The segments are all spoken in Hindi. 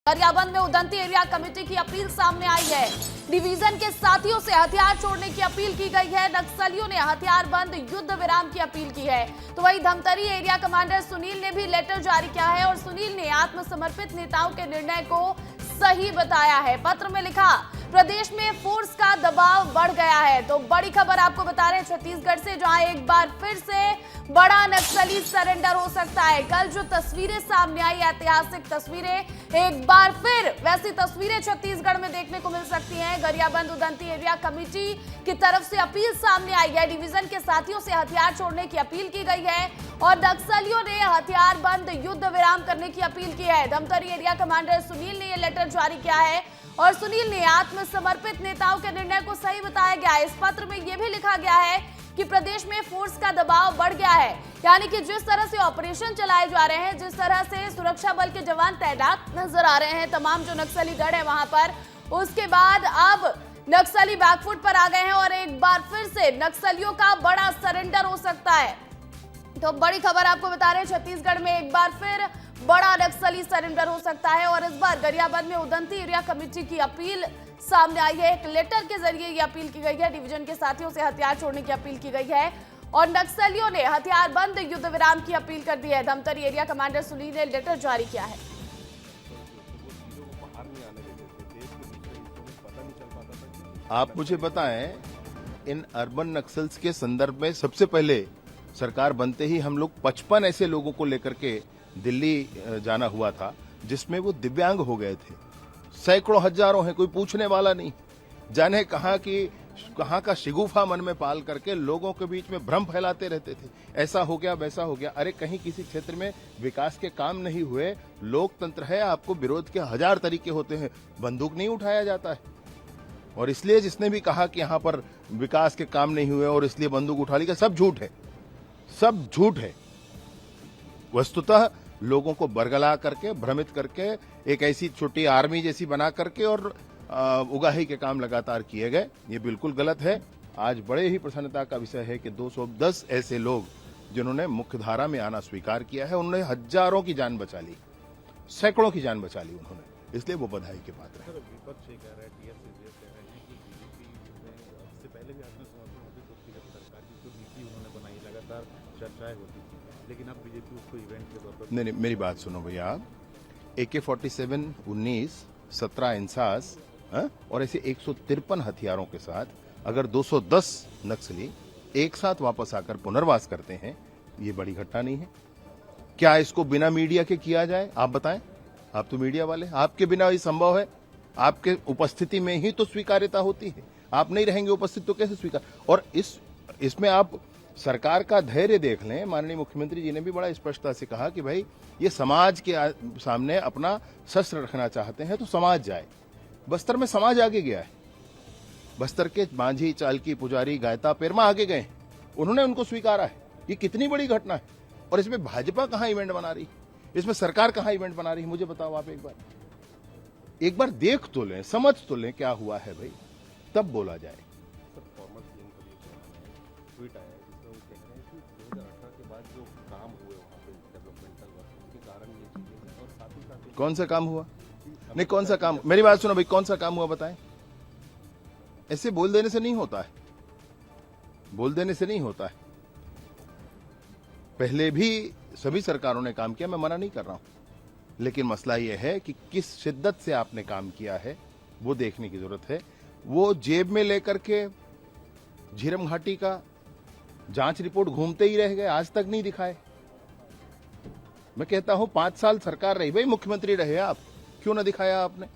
गरियाबंद में उदंती एरिया कमेटी की अपील सामने आई है। डिवीजन के साथियों से हथियार छोड़ने की अपील की गई है। नक्सलियों ने हथियार बंद युद्ध विराम की अपील की है। तो वहीं धमतरी एरिया कमांडर सुनील ने भी लेटर जारी किया है और सुनील ने आत्मसमर्पित नेताओं के निर्णय को सही बताया है। पत्र में लिखा, प्रदेश में फोर्स का दबाव बढ़ गया है। तो बड़ी खबर आपको बता रहे हैं छत्तीसगढ़ से, जहां एक बार फिर से बड़ा नक्सली सरेंडर हो सकता है। कल जो तस्वीरें सामने आई, ऐतिहासिक तस्वीरें, एक बार फिर वैसी तस्वीरें छत्तीसगढ़ में देखने को मिल सकती हैं। गरियाबंद उदंती एरिया कमेटी की तरफ से अपील सामने आई है। डिवीजन के साथियों से हथियार छोड़ने की अपील की गई है और नक्सलियों ने हथियार बंद युद्ध विराम करने की अपील की है। धमतरी एरिया कमांडर सुनील ने यह लेटर जारी किया है और सुनील ने आत्मसमर्पित नेताओं के निर्णय को सही बताया गया है। इस पत्र में यह भी लिखा गया है कि प्रदेश में फोर्स का दबाव बढ़ गया है, यानी कि जिस तरह से ऑपरेशन चलाए जा रहे हैं, जिस तरह से सुरक्षा बल के जवान तैनात नजर आ रहे हैं तमाम जो नक्सली गढ़ है वहां पर, उसके बाद अब नक्सली बैकफुट पर आ गए हैं और एक बार फिर से नक्सलियों का बड़ा सरेंडर हो सकता है। तो बड़ी खबर आपको बता रहे हैं, छत्तीसगढ़ में एक बार फिर बड़ा नक्सली सरेंडर हो सकता है और इस बार गरियाबंद में उदंती एरिया कमेटी की अपील सामने आई है। एक लेटर के जरिए यह अपील की गई है। डिवीजन के साथियों से हथियार छोड़ने की अपील की गई है और नक्सलियों ने हथियार बंद युद्ध विराम की अपील कर दी है। धमतरी एरिया कमांडर सुनील ने लेटर जारी किया है। आप मुझे बताएं, इन अर्बन नक्सल्स के संदर्भ में सबसे पहले सरकार बनते ही हम लोग 55 ऐसे लोगों को लेकर के दिल्ली जाना हुआ था जिसमें वो दिव्यांग हो गए थे। सैकड़ों हजारों हैं, कोई पूछने वाला नहीं। जाने कहां का शिगुफा मन में पाल करके लोगों के बीच में भ्रम फैलाते रहते थे। ऐसा हो गया, वैसा हो गया। अरे कहीं किसी क्षेत्र में विकास के काम नहीं हुए, लोकतंत्र है, आपको विरोध के 1000 तरीके होते हैं, बंदूक नहीं उठाया जाता है। और इसलिए जिसने भी कहा कि यहां पर विकास के काम नहीं हुए और इसलिए बंदूक उठा ली, सब झूठ है, सब झूठ है। वस्तुतः लोगों को बरगला करके, भ्रमित करके, एक ऐसी छोटी आर्मी जैसी बना करके और उगाही के काम लगातार किए गए। ये बिल्कुल गलत है। आज बड़े ही प्रसन्नता का विषय है कि 210 ऐसे लोग जिन्होंने मुख्यधारा में आना स्वीकार किया है, उन्होंने हजारों की जान बचा ली, सैकड़ों की जान बचा ली उन्होंने, इसलिए वो बधाई के पात्र है। चर्चाएं होती थी, लेकिन अब बीजेपी उसको इवेंट के तौर पर नहीं, मेरी बात सुनो भैया। आप AK-47, 19, 17 इंसास और ऐसे 153 हथियारों के साथ अगर 210 नक्सली एक साथ वापस आकर पुनर्वास करते हैं, ये बड़ी घटना नहीं है क्या? इसको बिना मीडिया के किया जाए? आप बताएं, आप तो मीडिया वाले, आपके बिना ये संभव है? आपके उपस्थिति में ही तो स्वीकार्यता होती है। आप नहीं रहेंगे उपस्थित तो कैसे स्वीकार? और इसमें आप सरकार का धैर्य देख लें। माननीय मुख्यमंत्री जी ने भी बड़ा स्पष्टता से कहा कि भाई ये समाज के सामने अपना शस्त्र रखना चाहते हैं तो समाज जाए। बस्तर में समाज आगे गया है। बस्तर के मांझी, चालकी, पुजारी, गायता, पेरमा आगे गए, उन्होंने उनको स्वीकारा है। ये कितनी बड़ी घटना है। और इसमें भाजपा कहां इवेंट बना रही, इसमें सरकार कहां इवेंट बना रही, मुझे बताओ आप। एक बार देख तो लें, समझ तो लें क्या हुआ है भाई, तब बोला जाए। ट्वीट आया है जिसमें वो कह रहे हैं कि 2018 के बाद जो काम हुए वहाँ पे डेवलपमेंटल वर्क, उसके कारण ये चीजें हैं। और साथ ही साथ कौन सा काम हुआ? नहीं, कौन सा काम? मेरी बात सुनो भाई, कौन सा काम हुआ बताएं। ऐसे बोल देने से नहीं होता है, बोल देने से नहीं होता है। पहले भी सभी सरकारों ने काम किया, मैं मना नहीं कर रहा हूं, लेकिन मसला यह है कि किस शिद्दत से आपने काम किया है वो देखने की जरूरत है। वो जेब में लेकर के झीरम घाटी का जांच रिपोर्ट घूमते ही रह गए, आज तक नहीं दिखाए। मैं कहता हूं 5 साल सरकार रही, भाई मुख्यमंत्री रहे आप, क्यों ना दिखाया आपने?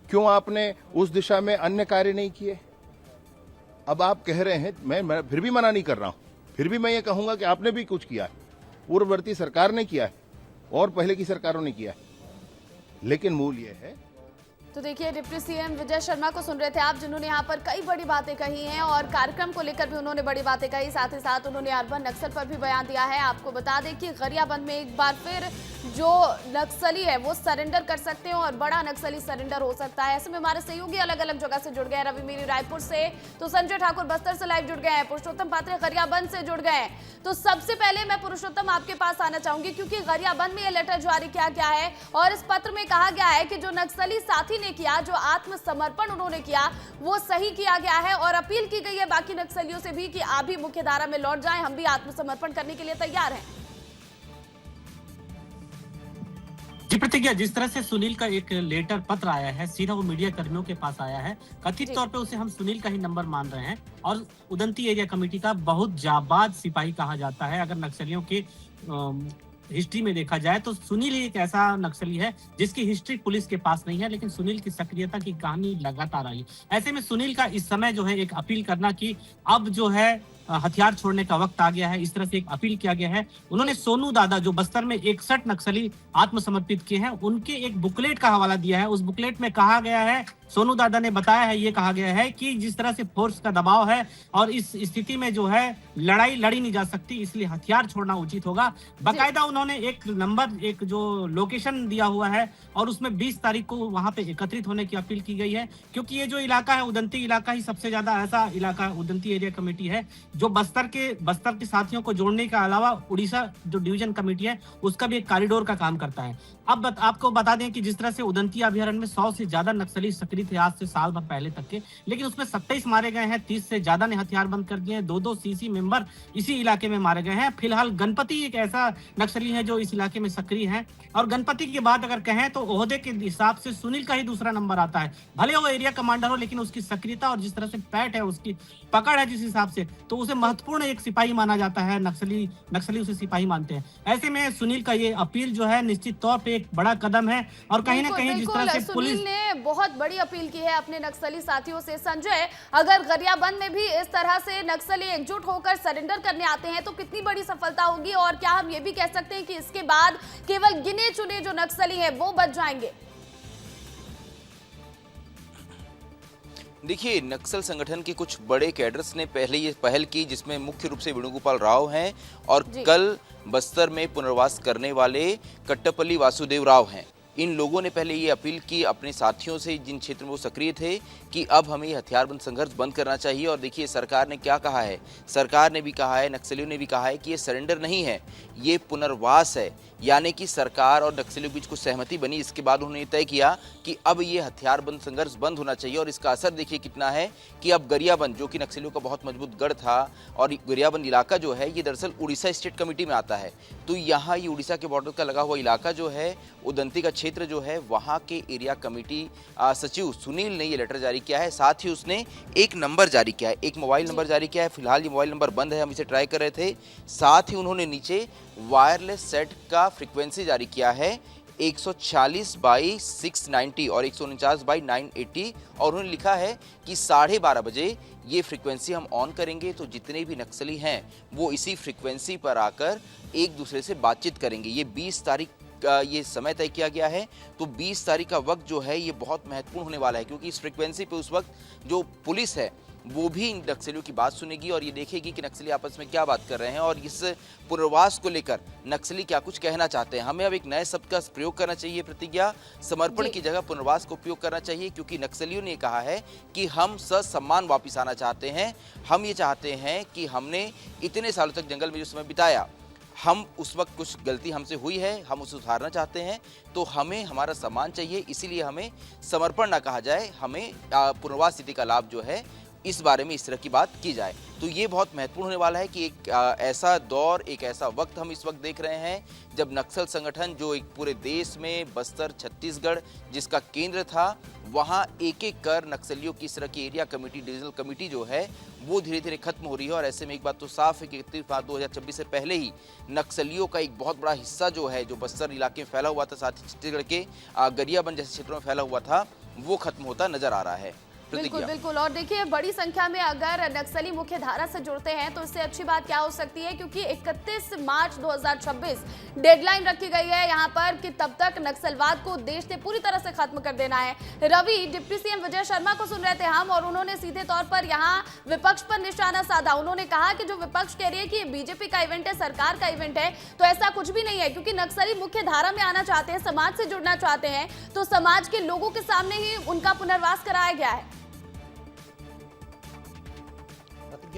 क्यों आपने उस दिशा में अन्य कार्य नहीं किए? अब आप कह रहे हैं, मैं फिर भी मना नहीं कर रहा हूं, फिर भी मैं ये कहूंगा कि आपने भी कुछ किया है, पूर्ववर्ती सरकार ने किया है और पहले की सरकारों ने किया है। लेकिन मूल ये है तो देखिए, डिप्टी सीएम विजय शर्मा को सुन रहे थे आप, जिन्होंने यहाँ पर कई बड़ी बातें कही हैं और कार्यक्रम को लेकर भी उन्होंने बड़ी बातें कही। साथ ही साथ उन्होंने अर्बन नक्सल पर भी बयान दिया है। आपको बता दें कि गरियाबंद में एक बार फिर जो नक्सली है वो सरेंडर कर सकते हैं और बड़ा नक्सली सरेंडर हो सकता है। ऐसे में हमारे सहयोगी अलग अलग जगह से जुड़ गए। रवि मेरी रायपुर से, तो संजय ठाकुर बस्तर से लाइव जुड़ गए हैं, पुरुषोत्तम पात्रे गरियाबंद से जुड़ गए हैं। तो सबसे पहले मैं पुरुषोत्तम आपके पास आना चाहूंगी, क्योंकि गरियाबंद में यह लेटर जारी किया गया है और इस पत्र में कहा गया है कि जो नक्सली साथी ने किया, जो आत्मसमर्पण उन्होंने किया, वो सही किया गया है और अपील की गई है बाकी नक्सलियों से भी कि आप भी मुख्यधारा में लौट जाएं, हम भी आत्मसमर्पण करने के लिए तैयार हैं। जी प्रतिज्ञा, जिस तरह से सुनील का एक लेटर पत्र आया है, सीधा वो मीडिया कर्मियों के पास आया है। कथित तौर पे उसे हम सुनील का ही नंबर मान रहे हैं और उदंती एरिया कमेटी का बहुत जाबाज सिपाही कहा जाता है। अगर नक्सलियों के हिस्ट्री में देखा जाए तो सुनील ही एक ऐसा नक्सली है जिसकी हिस्ट्री पुलिस के पास नहीं है, लेकिन सुनील की सक्रियता की कहानी लगातार आई। ऐसे में सुनील का इस समय जो है एक अपील करना कि अब जो है हथियार छोड़ने का वक्त आ गया है, इस तरह से एक अपील किया गया है। उन्होंने सोनू दादा, जो बस्तर में 61 नक्सली आत्मसमर्पित किए हैं, उनके एक बुकलेट का हवाला दिया है। उस बुकलेट में कहा गया है, सोनू दादा ने बताया है, ये कहा गया है कि जिस तरह से फोर्स का दबाव है और इस स्थिति में जो है लड़ाई लड़ी नहीं जा सकती, इसलिए हथियार छोड़ना उचित होगा। बाकायदा उन्होंने एक नंबर, एक जो लोकेशन दिया हुआ है और उसमें 20 तारीख को वहां पे एकत्रित होने की अपील की गई है, क्योंकि ये जो इलाका है, उदंती इलाका ही सबसे ज्यादा ऐसा इलाका, उदंती एरिया कमेटी है जो बस्तर के साथियों को जोड़ने के अलावा उड़ीसा जो डिवीजन कमेटी है उसका भी एक कॉरिडोर का काम करता है। अब आपको बता दें कि जिस तरह से उदंती अभयारण्य में 100 से ज्यादा नक्सली सक्रिय थे आज से साल भर पहले तक के, लेकिन उसमें 27 मारे गए हैं, 30 से ज्यादा ने हथियार बंद कर दिए हैं, 2-2 सीसी मेंबर इसी इलाके में मारे गए हैं। फिलहाल गणपति एक ऐसा नक्सली है जो इस इलाके में सक्रिय है और गणपति के बाद अगर कहें तो ओहदे के हिसाब से सुनील का ही दूसरा नंबर आता है। भले वो एरिया कमांडर हो, लेकिन उसकी सक्रियता और जिस तरह से पैठ है, उसकी पकड़ है जिस हिसाब से, तो उसे महत्वपूर्ण एक सिपाही माना जाता है। नक्सली उसे सिपाही मानते हैं। ऐसे में सुनील का ये अपील जो है निश्चित तौर पे एक बड़ा कदम है और कहीं ना कहीं जिस तरह से पुलिस ने बहुत बड़ी अपील की है अपने नक्सली साथियों से। संजय, अगर गरियाबंद में भी इस तरह से नक्सली एकजुट होकर सरेंडर करने आते हैं तो कितनी बड़ी सफलता होगी, और क्या हम ये भी कह सकते हैं कि इसके बाद केवल गिने चुने जो नक्सली हैं वो बच जाएंगे? देखिए, नक्सल संगठन के कुछ बड़े कैडर्स ने पहले ये पहल की, जिसमें मुख्य रूप से वेणुगोपाल राव हैं और कल बस्तर में पुनर्वास करने वाले कट्टपल्ली वासुदेव राव हैं। इन लोगों ने पहले ये अपील की अपने साथियों से जिन क्षेत्र में वो सक्रिय थे कि अब हमें हथियारबंद संघर्ष बंद करना चाहिए। और देखिए, सरकार ने क्या कहा है, सरकार ने भी कहा है, नक्सलियों ने भी कहा है कि ये सरेंडर नहीं है, ये पुनर्वास है। यानी कि सरकार और नक्सलियों के बीच कुछ सहमति बनी, इसके बाद उन्होंने तय किया कि अब ये हथियारबंद संघर्ष बंद होना चाहिए। और इसका असर देखिए कितना है कि अब गरियाबंद, जो कि नक्सलियों का बहुत मजबूत गढ़ था, और गरियाबंद इलाका जो है ये दरअसल उड़ीसा स्टेट कमेटी में आता है, तो यहाँ ये उड़ीसा के बॉर्डर का लगा हुआ इलाका जो है, उदंती का क्षेत्र जो है, वहाँ के एरिया कमेटी सचिव सुनील ने ये लेटर जारी किया है। साथ ही उसने एक नंबर जारी किया है, एक मोबाइल नंबर जारी किया है। फिलहाल ये मोबाइल नंबर बंद है, हम इसे ट्राई कर रहे थे। साथ ही उन्होंने नीचे वायरलेस सेट का फ्रीक्वेंसी जारी किया है 140/690 और 149/980, और उन्होंने लिखा है कि 12:30 बजे ये फ्रीक्वेंसी हम ऑन करेंगे, तो जितने भी नक्सली हैं वो इसी फ्रीक्वेंसी पर आकर एक दूसरे से बातचीत करेंगे। ये 20 तारीख का ये समय तय किया गया है, तो 20 तारीख का वक्त जो है ये बहुत महत्वपूर्ण होने वाला है, क्योंकि इस फ्रीक्वेंसी पे उस वक्त जो पुलिस है वो भी नक्सलियों की बात सुनेगी और ये देखेगी कि नक्सली आपस में क्या बात कर रहे हैं और इस पुनर्वास को लेकर नक्सली क्या कुछ कहना चाहते हैं। हमें अब एक नए शब्द का प्रयोग करना चाहिए, प्रतिज्ञा। समर्पण की जगह पुनर्वास को उपयोग करना चाहिए, क्योंकि नक्सलियों ने कहा है कि हम ससम्मान वापिस आना चाहते हैं। हम ये चाहते हैं कि हमने इतने सालों तक जंगल में जो समय बिताया, हम उस वक्त कुछ गलती हमसे हुई है, हम उसे सुधारना चाहते हैं, तो हमें हमारा सम्मान चाहिए। इसीलिए हमें समर्पण ना कहा जाए, हमें पुनर्वास स्थिति का लाभ जो है इस बारे में इस तरह की बात की जाए। तो ये बहुत महत्वपूर्ण होने वाला है कि एक ऐसा दौर, एक ऐसा वक्त हम इस वक्त देख रहे हैं जब नक्सल संगठन जो एक पूरे देश में बस्तर, छत्तीसगढ़ जिसका केंद्र था, वहाँ एक एक कर नक्सलियों की इस तरह की एरिया कमेटी, डिविजनल कमेटी जो है वो धीरे धीरे खत्म हो रही है। और ऐसे में एक बात तो साफ है कि 31 मार्च 2026 से पहले ही नक्सलियों का एक बहुत बड़ा हिस्सा जो है, जो बस्तर इलाके में फैला हुआ था, साथ ही छत्तीसगढ़ के गरियाबंद जैसे क्षेत्रों में फैला हुआ था, वो खत्म होता नजर आ रहा है। बिल्कुल बिल्कुल। और देखिए, बड़ी संख्या में अगर नक्सली मुख्य धारा से जुड़ते हैं तो इससे अच्छी बात क्या हो सकती है, क्योंकि 31 मार्च 2026 डेडलाइन रखी गई है यहाँ पर कि तब तक नक्सलवाद को देश ने पूरी तरह से खत्म कर देना है। रवि, डिप्टी सीएम विजय शर्मा को सुन रहे थे हम, और उन्होंने सीधे तौर पर यहाँ विपक्ष पर निशाना साधा। उन्होंने कहा कि जो विपक्ष कह रही है कि बीजेपी का इवेंट है, सरकार का इवेंट है, तो ऐसा कुछ भी नहीं है, क्योंकि नक्सली मुख्य धारा में आना चाहते हैं, समाज से जुड़ना चाहते हैं, तो समाज के लोगों के सामने ही उनका पुनर्वास कराया गया है।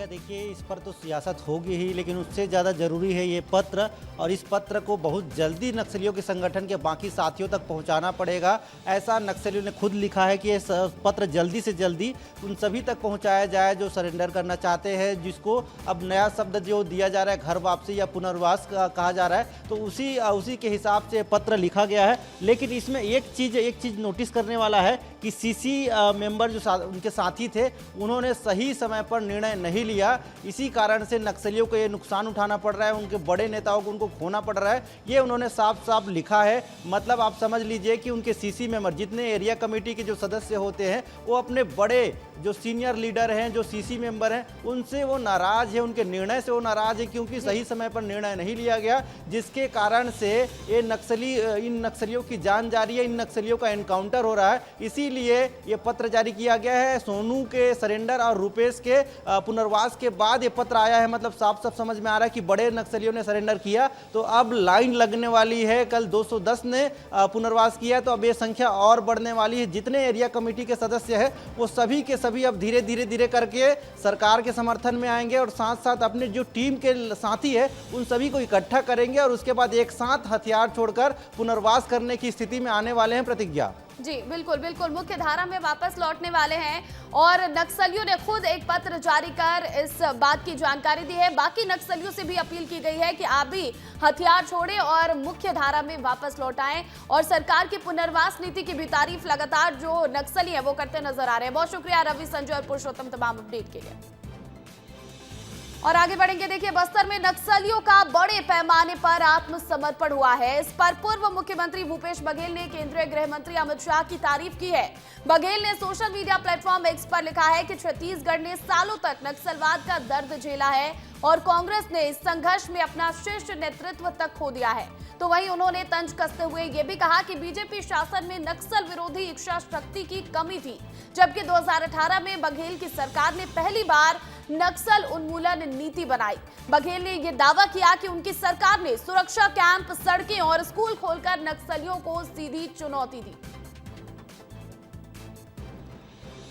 देखिए, इस पर तो सियासत होगी ही, लेकिन उससे ज़्यादा जरूरी है ये पत्र, और इस पत्र को बहुत जल्दी नक्सलियों के संगठन के बाकी साथियों तक पहुंचाना पड़ेगा। ऐसा नक्सलियों ने खुद लिखा है कि ये पत्र जल्दी से जल्दी उन सभी तक पहुंचाया जाए जो सरेंडर करना चाहते हैं, जिसको अब नया शब्द जो दिया जा रहा है घर वापसी या पुनर्वास कहा जा रहा है, तो उसी के हिसाब से पत्र लिखा गया है। लेकिन इसमें एक चीज़ नोटिस करने वाला है कि सीसी मेंबर जो उनके साथी थे, उन्होंने सही समय पर निर्णय नहीं लिया। इसी कारण से नक्सलियों को ये नुकसान उठाना पड़ रहा है, उनके बड़े नेताओं को उनको खोना पड़ रहा है, ये उन्होंने साफ साफ लिखा है। मतलब आप समझ लीजिए कि उनके सीसी मेंबर, जितने एरिया कमेटी के जो सदस्य होते हैं, वो अपने बड़े जो सीनियर लीडर हैं, जो सीसी मेंबर हैं, उनसे वो नाराज है, उनके निर्णय से वो नाराज है, क्योंकि सही समय पर निर्णय नहीं लिया गया, जिसके कारण से ये इन नक्सलियों की जान जा रही है, इन नक्सलियों का एनकाउंटर हो रहा है। इसीलिए ये पत्र जारी किया गया है। सोनू के सरेंडर और रुपेश के पुनर्वास के बाद ये पत्र आया है। मतलब साफ साफ समझ में आ रहा है कि बड़े नक्सलियों ने सरेंडर किया, तो अब लाइन लगने वाली है। कल 210 ने पुनर्वास किया, तो अब ये संख्या और बढ़ने वाली है। जितने एरिया कमेटी के सदस्य हैं, वो सभी के सभी अब धीरे करके सरकार के समर्थन में आएंगे, और साथ साथ अपने जो टीम के साथी है उन सभी को इकट्ठा करेंगे, और उसके बाद एक साथ हथियार छोड़कर पुनर्वास करने की स्थिति में आने वाले हैं। प्रतिज्ञा जी बिल्कुल बिल्कुल, मुख्य धारा में वापस लौटने वाले हैं, और नक्सलियों ने खुद एक पत्र जारी कर इस बात की जानकारी दी है। बाकी नक्सलियों से भी अपील की गई है कि आप भी हथियार छोड़ें और मुख्य धारा में वापस लौट आएं, और सरकार की पुनर्वास नीति की भी तारीफ लगातार जो नक्सली है वो करते नजर आ रहे हैं। बहुत शुक्रिया रवि, संजय और पुरुषोत्तम तमाम अपडेट के लिए। और आगे बढ़ेंगे। देखिए, बस्तर में नक्सलियों का बड़े पैमाने पर आत्मसमर्पण हुआ है। इस पर पूर्व मुख्यमंत्री भूपेश बघेल ने केंद्रीय गृह मंत्री अमित शाह की तारीफ की है। बघेल ने सोशल मीडिया प्लेटफॉर्म एक्स पर लिखा है कि छत्तीसगढ़ ने सालों तक नक्सलवाद का दर्द झेला है, और कांग्रेस ने इस संघर्ष में अपना शीर्ष नेतृत्व तक खो दिया है। तो वहीं उन्होंने तंज कसते हुए ये भी कहा कि बीजेपी शासन में नक्सल विरोधी इच्छा शक्ति की कमी थी, जबकि 2018 में बघेल की सरकार ने पहली बार नक्सल उन्मूलन नीति बनाई। बघेल ने यह दावा किया कि उनकी सरकार ने सुरक्षा कैंप, सड़कें और स्कूल खोलकर नक्सलियों को सीधी चुनौती दी।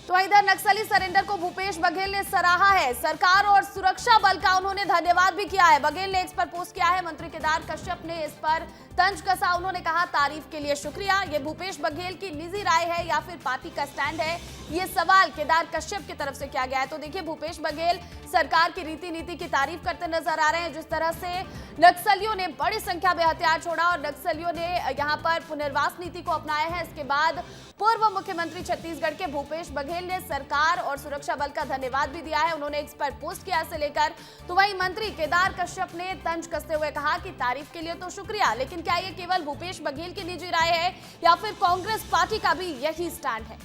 तो इधर नक्सली सरेंडर को भूपेश बघेल ने सराहा है। सरकार और सुरक्षा बल का उन्होंने धन्यवाद भी किया है। बघेल ने एक्स पर पोस्ट किया है। मंत्री केदार कश्यप ने इस पर तंज कसा। उन्होंने कहा, तारीफ के लिए शुक्रिया। ये भूपेश बघेल की निजी राय है या फिर पार्टी का स्टैंड है, ये सवाल केदार कश्यप की तरफ से किया गया है। तो देखिए, भूपेश बघेल सरकार की रीति नीति की तारीफ करते नजर आ रहे हैं। जिस तरह से नक्सलियों ने बड़ी संख्या में हथियार छोड़ा और नक्सलियों ने यहाँ पर पुनर्वास नीति को अपनाया है, इसके बाद पूर्व मुख्यमंत्री छत्तीसगढ़ के भूपेश बघेल ने सरकार और सुरक्षा बल का धन्यवाद भी दिया है। उन्होंने इस पर पोस्ट किया से लेकर। तो वहीं मंत्री केदार कश्यप ने तंज कसते हुए कहा कि तारीफ के लिए तो शुक्रिया, लेकिन क्या ये केवल भूपेश बघेल की निजी राय है या फिर कांग्रेस पार्टी का भी यही स्टैंड है?